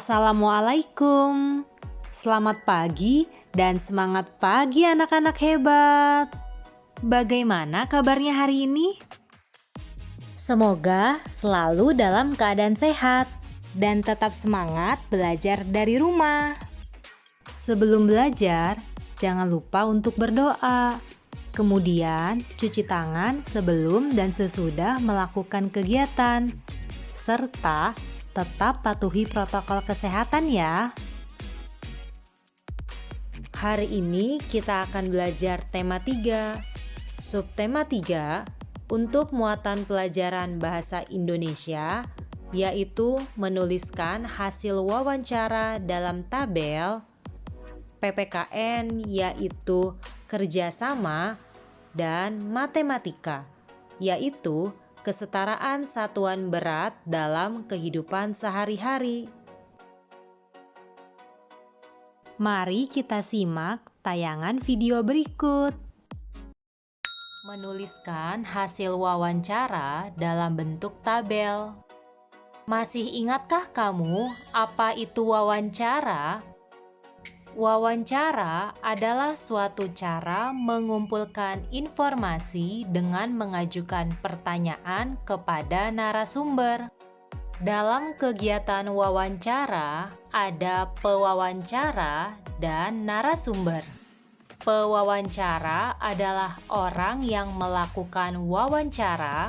Assalamualaikum. Selamat pagi dan semangat pagi anak-anak hebat. Bagaimana kabarnya hari ini? Semoga selalu dalam keadaan sehat dan tetap semangat belajar dari rumah. Sebelum belajar, jangan lupa untuk berdoa. Kemudian, cuci tangan sebelum dan sesudah melakukan kegiatan. Serta tetap patuhi protokol kesehatan ya. Hari ini kita akan belajar tema 3. Subtema 3 untuk muatan pelajaran bahasa Indonesia, yaitu menuliskan hasil wawancara dalam tabel PPKN, yaitu kerjasama, dan matematika, yaitu kesetaraan satuan berat dalam kehidupan sehari-hari. Mari kita simak tayangan video berikut. Menuliskan hasil wawancara dalam bentuk tabel. Masih ingatkah kamu apa itu wawancara? Wawancara adalah suatu cara mengumpulkan informasi dengan mengajukan pertanyaan kepada narasumber. Dalam kegiatan wawancara, ada pewawancara dan narasumber. Pewawancara adalah orang yang melakukan wawancara,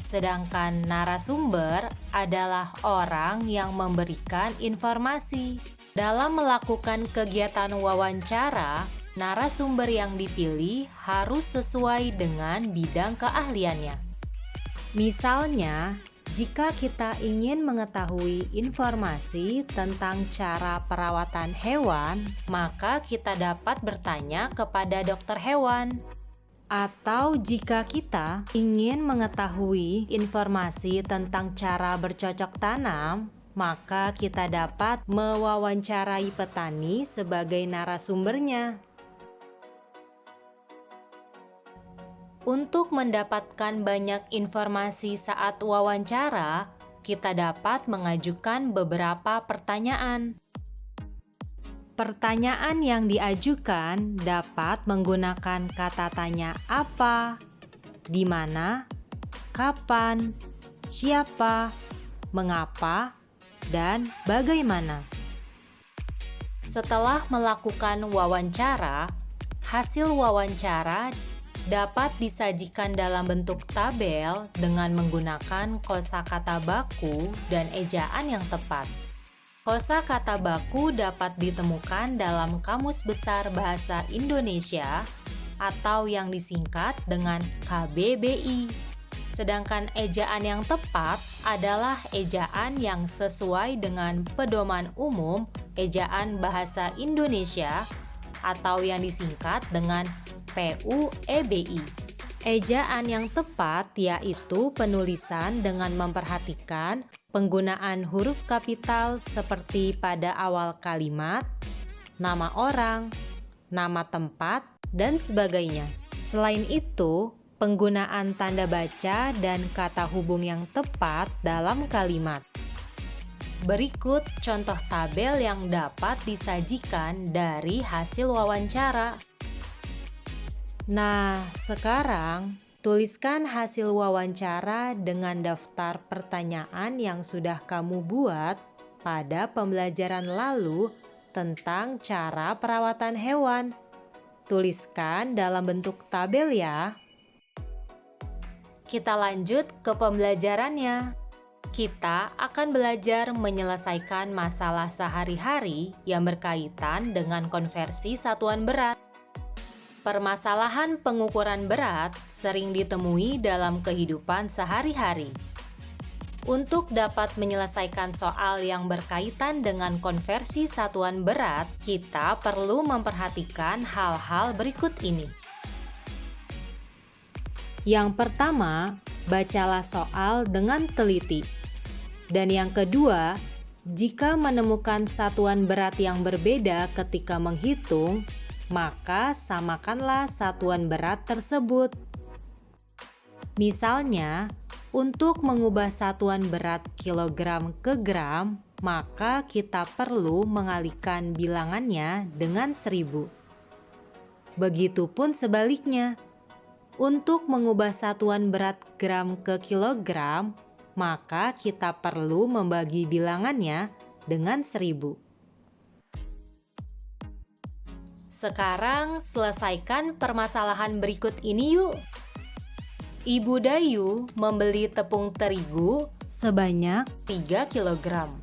sedangkan narasumber adalah orang yang memberikan informasi. Dalam melakukan kegiatan wawancara, narasumber yang dipilih harus sesuai dengan bidang keahliannya. Misalnya, jika kita ingin mengetahui informasi tentang cara perawatan hewan, maka kita dapat bertanya kepada dokter hewan. Atau jika kita ingin mengetahui informasi tentang cara bercocok tanam, maka kita dapat mewawancarai petani sebagai narasumbernya. Untuk mendapatkan banyak informasi saat wawancara, kita dapat mengajukan beberapa pertanyaan. Pertanyaan yang diajukan dapat menggunakan kata tanya apa, di mana, kapan, siapa, mengapa, dan bagaimana. Setelah melakukan wawancara, hasil wawancara dapat disajikan dalam bentuk tabel dengan menggunakan kosakata baku dan ejaan yang tepat. Kosakata baku dapat ditemukan dalam Kamus Besar Bahasa Indonesia atau yang disingkat dengan KBBI. Sedangkan ejaan yang tepat adalah ejaan yang sesuai dengan Pedoman Umum Ejaan Bahasa Indonesia atau yang disingkat dengan PUEBI. Ejaan yang tepat yaitu penulisan dengan memperhatikan penggunaan huruf kapital seperti pada awal kalimat, nama orang, nama tempat, dan sebagainya. Selain itu, penggunaan tanda baca dan kata hubung yang tepat dalam kalimat. Berikut contoh tabel yang dapat disajikan dari hasil wawancara. Nah, sekarang tuliskan hasil wawancara dengan daftar pertanyaan yang sudah kamu buat pada pembelajaran lalu tentang cara perawatan hewan. Tuliskan dalam bentuk tabel ya. Kita lanjut ke pembelajarannya. Kita akan belajar menyelesaikan masalah sehari-hari yang berkaitan dengan konversi satuan berat. Permasalahan pengukuran berat sering ditemui dalam kehidupan sehari-hari. Untuk dapat menyelesaikan soal yang berkaitan dengan konversi satuan berat, kita perlu memperhatikan hal-hal berikut ini. Yang pertama, bacalah soal dengan teliti. Dan yang kedua, jika menemukan satuan berat yang berbeda ketika menghitung, maka samakanlah satuan berat tersebut. Misalnya, untuk mengubah satuan berat kilogram ke gram, maka kita perlu mengalihkan bilangannya dengan 1000. Begitupun sebaliknya. Untuk mengubah satuan berat gram ke kilogram, maka kita perlu membagi bilangannya dengan 1000. Sekarang selesaikan permasalahan berikut ini yuk. Ibu Dayu membeli tepung terigu sebanyak 3 kilogram.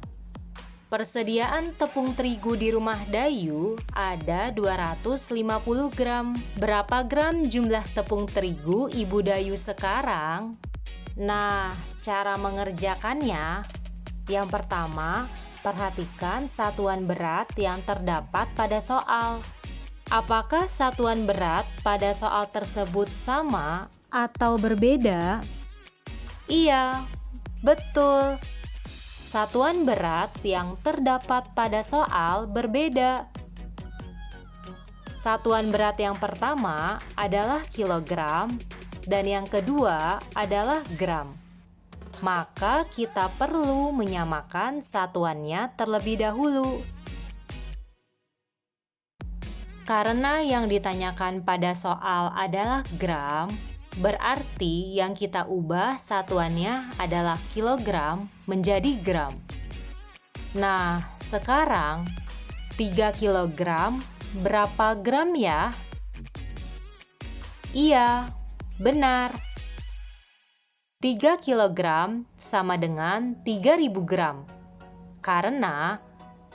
Persediaan tepung terigu di rumah Dayu ada 250 gram. Berapa gram jumlah tepung terigu Ibu Dayu sekarang? Nah, cara mengerjakannya, yang pertama, perhatikan satuan berat yang terdapat pada soal. Apakah satuan berat pada soal tersebut sama atau berbeda? Iya, betul. Satuan berat yang terdapat pada soal berbeda. Satuan berat yang pertama adalah kilogram dan yang kedua adalah gram. Maka kita perlu menyamakan satuannya terlebih dahulu. Karena yang ditanyakan pada soal adalah gram, berarti yang kita ubah satuannya adalah kilogram menjadi gram. Nah, sekarang 3 kilogram berapa gram ya? Iya, benar. 3 kilogram sama dengan 3000 gram. Karena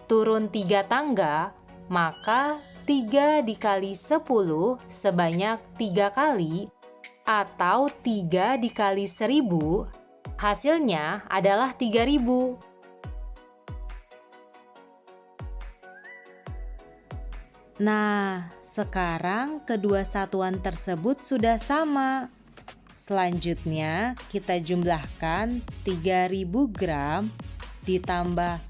turun 3 tangga, maka 3 dikali 10 sebanyak 3 kali, atau 3 dikali 1000, hasilnya adalah 3000. Nah, sekarang kedua satuan tersebut sudah sama. Selanjutnya, kita jumlahkan 3000 gram ditambah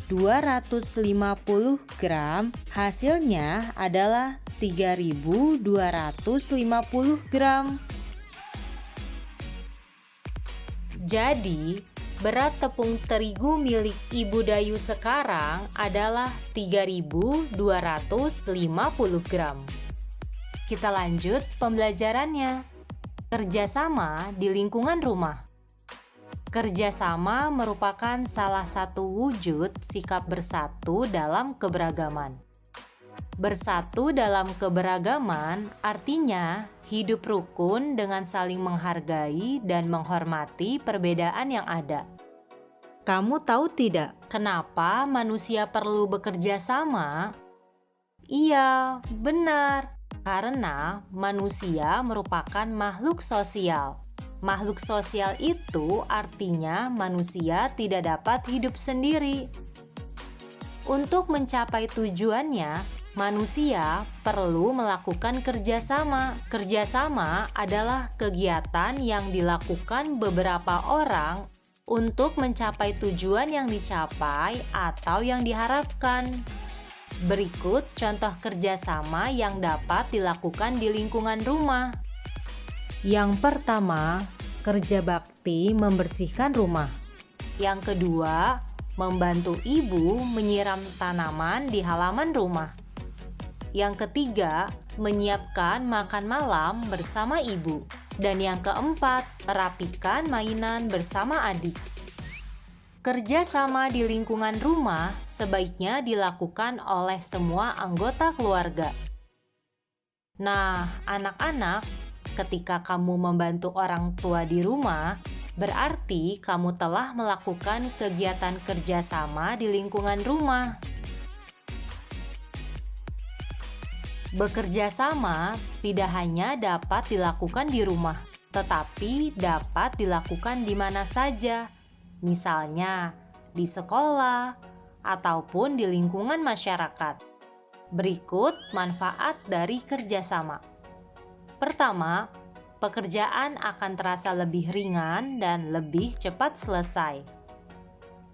250 gram, hasilnya adalah 3250 gram. Jadi, berat tepung terigu milik Ibu Dayu sekarang adalah 3250 gram. Kita lanjut pembelajarannya. Kerjasama di lingkungan rumah. Kerjasama merupakan salah satu wujud sikap bersatu dalam keberagaman. Bersatu dalam keberagaman artinya hidup rukun dengan saling menghargai dan menghormati perbedaan yang ada. Kamu tahu tidak kenapa manusia perlu bekerja sama? Iya, benar. Karena manusia merupakan makhluk sosial. Makhluk sosial itu artinya manusia tidak dapat hidup sendiri. Untuk mencapai tujuannya, manusia perlu melakukan kerjasama. Kerjasama adalah kegiatan yang dilakukan beberapa orang untuk mencapai tujuan yang dicapai atau yang diharapkan. Berikut contoh kerjasama yang dapat dilakukan di lingkungan rumah. Yang pertama, kerja bakti membersihkan rumah. Yang kedua, membantu ibu menyiram tanaman di halaman rumah. Yang ketiga, menyiapkan makan malam bersama ibu. Dan yang keempat, merapikan mainan bersama adik. Kerja sama di lingkungan rumah sebaiknya dilakukan oleh semua anggota keluarga. Nah, anak-anak, ketika kamu membantu orang tua di rumah, berarti kamu telah melakukan kegiatan kerjasama di lingkungan rumah. Bekerja sama tidak hanya dapat dilakukan di rumah, tetapi dapat dilakukan di mana saja, misalnya di sekolah ataupun di lingkungan masyarakat. Berikut manfaat dari kerjasama. Pertama, pekerjaan akan terasa lebih ringan dan lebih cepat selesai.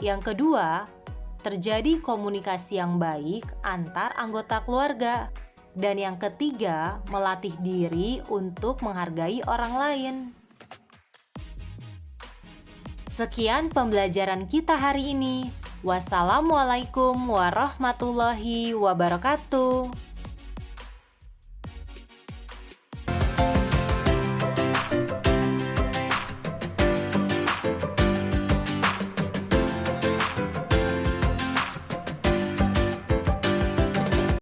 Yang kedua, terjadi komunikasi yang baik antar anggota keluarga. Dan yang ketiga, melatih diri untuk menghargai orang lain. Sekian pembelajaran kita hari ini. Wassalamualaikum warahmatullahi wabarakatuh.